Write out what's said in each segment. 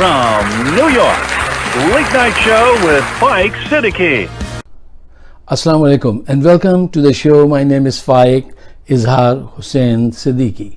from New York, Late Night Show with Faiq Siddiqui. Assalamu alaikum and welcome to the show. My name is Faiq Izhar Hussain Siddiqui.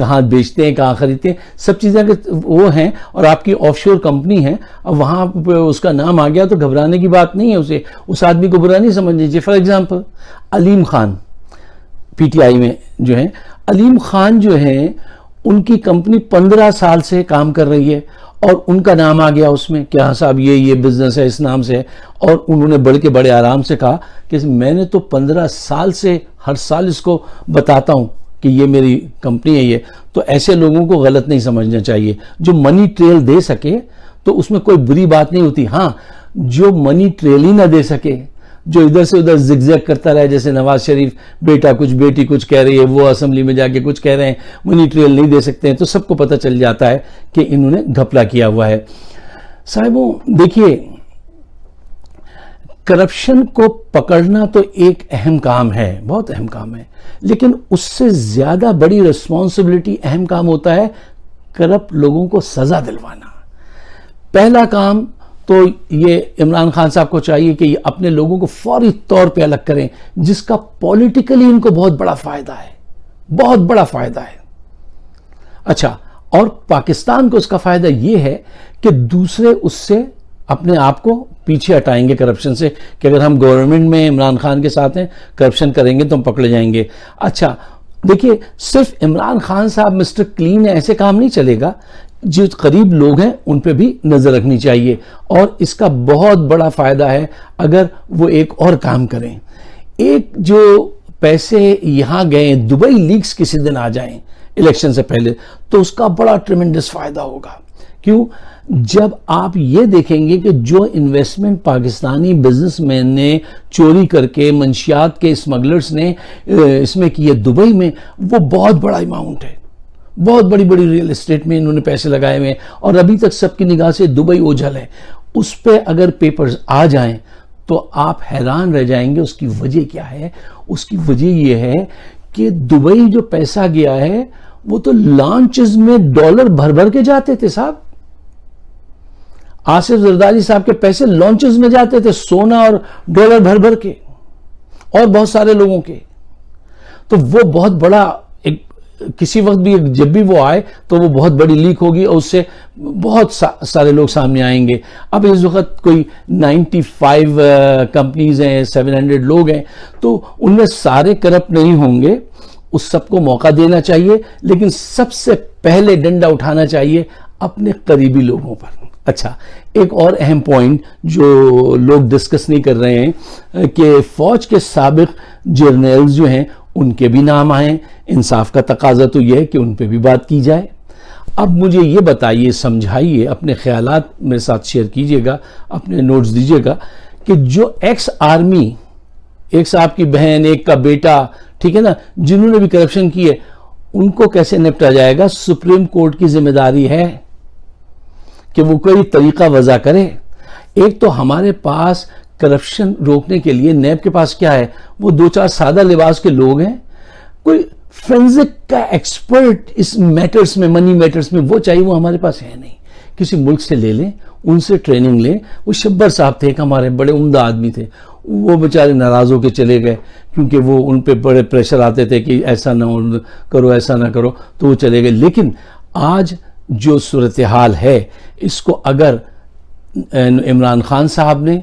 کہاں بیچتے ہیں کہاں خریدتے ہیں سب چیزیں اگر وہ ہیں اور آپ کی آف شور کمپنی ہے اب وہاں پہ اس کا نام آ گیا تو گھبرانے کی بات نہیں ہے، اسے اس آدمی کو برا نہیں سمجھ لیجیے. For example Aleem Khan P T I میں جو ہیں، علیم خان جو ہیں ان کی کمپنی 15 سال سے کام کر رہی ہے اور ان کا نام آ گیا اس میں کہ ہاں صاحب یہ بزنس ہے اس نام سے ہے، اور انہوں نے بڑھ کے بڑے آرام سے کہا کہ میں نے تو 15 سال سے ہر سال اس کو بتاتا ہوں کہ یہ میری کمپنی ہے. یہ تو ایسے لوگوں کو غلط نہیں سمجھنا چاہیے. جو منی ٹریل دے سکے تو اس میں کوئی بری بات نہیں ہوتی. ہاں جو منی ٹریل ہی نہ دے سکے، جو ادھر سے ادھر زگ زگ کرتا رہے، جیسے نواز شریف بیٹا کچھ بیٹی کچھ کہہ رہی ہے، وہ اسمبلی میں جا کے کچھ کہہ رہے ہیں، منی ٹریل نہیں دے سکتے ہیں، تو سب کو پتہ چل جاتا ہے کہ انہوں نے گھپلا کیا ہوا ہے. صاحبوں دیکھیے، کرپشن کو پکڑنا تو ایک اہم کام ہے، بہت اہم کام ہے، لیکن اس سے زیادہ بڑی رسپانسبلٹی اہم کام ہوتا ہے کرپٹ لوگوں کو سزا دلوانا. پہلا کام تو یہ عمران خان صاحب کو چاہیے کہ یہ اپنے لوگوں کو فوری طور پہ الگ کریں جس کا پولیٹیکلی ان کو بہت بڑا فائدہ ہے، بہت بڑا فائدہ ہے. اچھا، اور پاکستان کو اس کا فائدہ یہ ہے کہ دوسرے اس سے اپنے آپ کو پیچھے ہٹائیں گے کرپشن سے، کہ اگر ہم گورنمنٹ میں عمران خان کے ساتھ ہیں، کرپشن کریں گے تو ہم پکڑے جائیں گے. اچھا دیکھیے، صرف عمران خان صاحب مسٹر کلین ہے ایسے کام نہیں چلے گا، جو قریب لوگ ہیں ان پہ بھی نظر رکھنی چاہیے. اور اس کا بہت بڑا فائدہ ہے اگر وہ ایک اور کام کریں. ایک جو پیسے یہاں گئے، دبئی لیکس کسی دن آ جائیں الیکشن سے پہلے، تو اس کا بڑا ٹریمنڈس فائدہ ہوگا. کیوں؟ جب آپ یہ دیکھیں گے کہ جو انویسٹمنٹ پاکستانی بزنس مین نے چوری کر کے منشیات کے اسمگلرز نے اس میں کی ہے دبئی میں، وہ بہت بڑا اماؤنٹ ہے. بہت بڑی بڑی ریل اسٹیٹ میں انہوں نے پیسے لگائے ہوئے، اور ابھی تک سب کی نگاہ سے دبئی اوجھل ہے. اس پہ اگر پیپرز آ جائیں تو آپ حیران رہ جائیں گے. اس کی وجہ کیا ہے؟ اس کی وجہ یہ ہے کہ دبئی جو پیسہ گیا ہے وہ تو لانچز میں ڈالر بھر بھر کے جاتے تھے صاحب. آصف زرداری صاحب کے پیسے لانچز میں جاتے تھے، سونا اور ڈالر بھر بھر کے، اور بہت سارے لوگوں کے. تو وہ بہت بڑا کسی وقت بھی جب بھی وہ آئے تو وہ بہت بڑی لیک ہوگی اور اس سے بہت سارے لوگ سامنے آئیں گے. اب اس وقت کوئی 95 کمپنیز ہیں، 700 لوگ ہیں، تو ان میں سارے کرپٹ نہیں ہوں گے. اس سب کو موقع دینا چاہیے، لیکن سب سے پہلے ڈنڈا اٹھانا چاہیے اپنے قریبی لوگوں پر. اچھا، ایک اور اہم پوائنٹ جو لوگ ڈسکس نہیں کر رہے ہیں کہ فوج کے سابق جرنیلز جو ہیں ان کے بھی نام آئیں. انصاف کا تقاضا تو یہ ہے کہ ان پہ بھی بات کی جائے. اب مجھے یہ بتائیے، سمجھائیے، اپنے خیالات میرے ساتھ شیئر کیجئے گا، اپنے نوٹس دیجئے گا کہ جو ایکس آرمی، ایک صاحب کی بہن، ایک کا بیٹا، ٹھیک ہے نا، جنہوں نے بھی کرپشن کی ہے، ان کو کیسے نپٹا جائے گا؟ سپریم کورٹ کی ذمہ داری ہے کہ وہ کوئی طریقہ وضع کرے. ایک تو ہمارے پاس کرپشن روکنے کے لیے نیب کے پاس کیا ہے؟ وہ 2-4 سادہ لباس کے لوگ ہیں. کوئی فرینزک کا ایکسپرٹ اس میٹرز میں، منی میٹرز میں، وہ چاہیے، وہ ہمارے پاس ہے نہیں. کسی ملک سے لے لیں، ان سے ٹریننگ لیں. وہ شبر صاحب تھے ایک ہمارے بڑے عمدہ آدمی تھے، وہ بیچارے ناراض ہو کے چلے گئے کیونکہ وہ ان پہ بڑے پریشر آتے تھے کہ ایسا نہ کرو، ایسا نہ کرو، تو وہ چلے گئے. لیکن آج جو صورتحال ہے، اس کو اگر عمران خان صاحب نے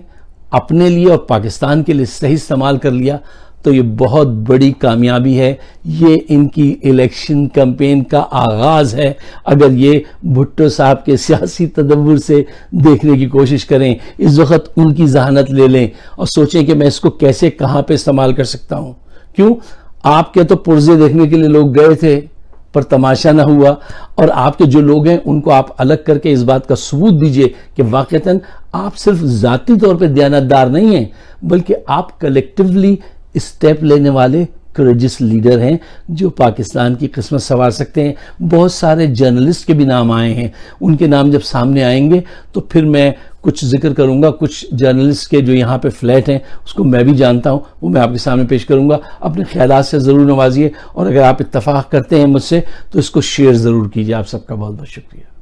اپنے لیے اور پاکستان کے لیے صحیح استعمال کر لیا تو یہ بہت بڑی کامیابی ہے. یہ ان کی الیکشن کمپین کا آغاز ہے. اگر یہ بھٹو صاحب کے سیاسی تدبر سے دیکھنے کی کوشش کریں، اس وقت ان کی ذہانت لے لیں اور سوچیں کہ میں اس کو کیسے، کہاں پہ استعمال کر سکتا ہوں. کیوں؟ آپ کے تو پرزے دیکھنے کے لیے لوگ گئے تھے پر تماشا نہ ہوا، اور آپ کے جو لوگ ہیں ان کو آپ الگ کر کے اس بات کا ثبوت دیجئے کہ واقعتاً آپ صرف ذاتی طور پہ دیانتدار نہیں ہیں، بلکہ آپ کلیکٹیولی اسٹیپ لینے والے کریجس لیڈر ہیں جو پاکستان کی قسمت سنوار سکتے ہیں. بہت سارے جرنلسٹ کے بھی نام آئے ہیں، ان کے نام جب سامنے آئیں گے تو پھر میں کچھ ذکر کروں گا. کچھ جرنلسٹ کے جو یہاں پہ فلیٹ ہیں اس کو میں بھی جانتا ہوں، وہ میں آپ کے سامنے پیش کروں گا. اپنے خیالات سے ضرور نوازیے، اور اگر آپ اتفاق کرتے ہیں مجھ سے تو اس کو شیئر ضرور کیجیے. آپ سب کا بہت بہت شکریہ.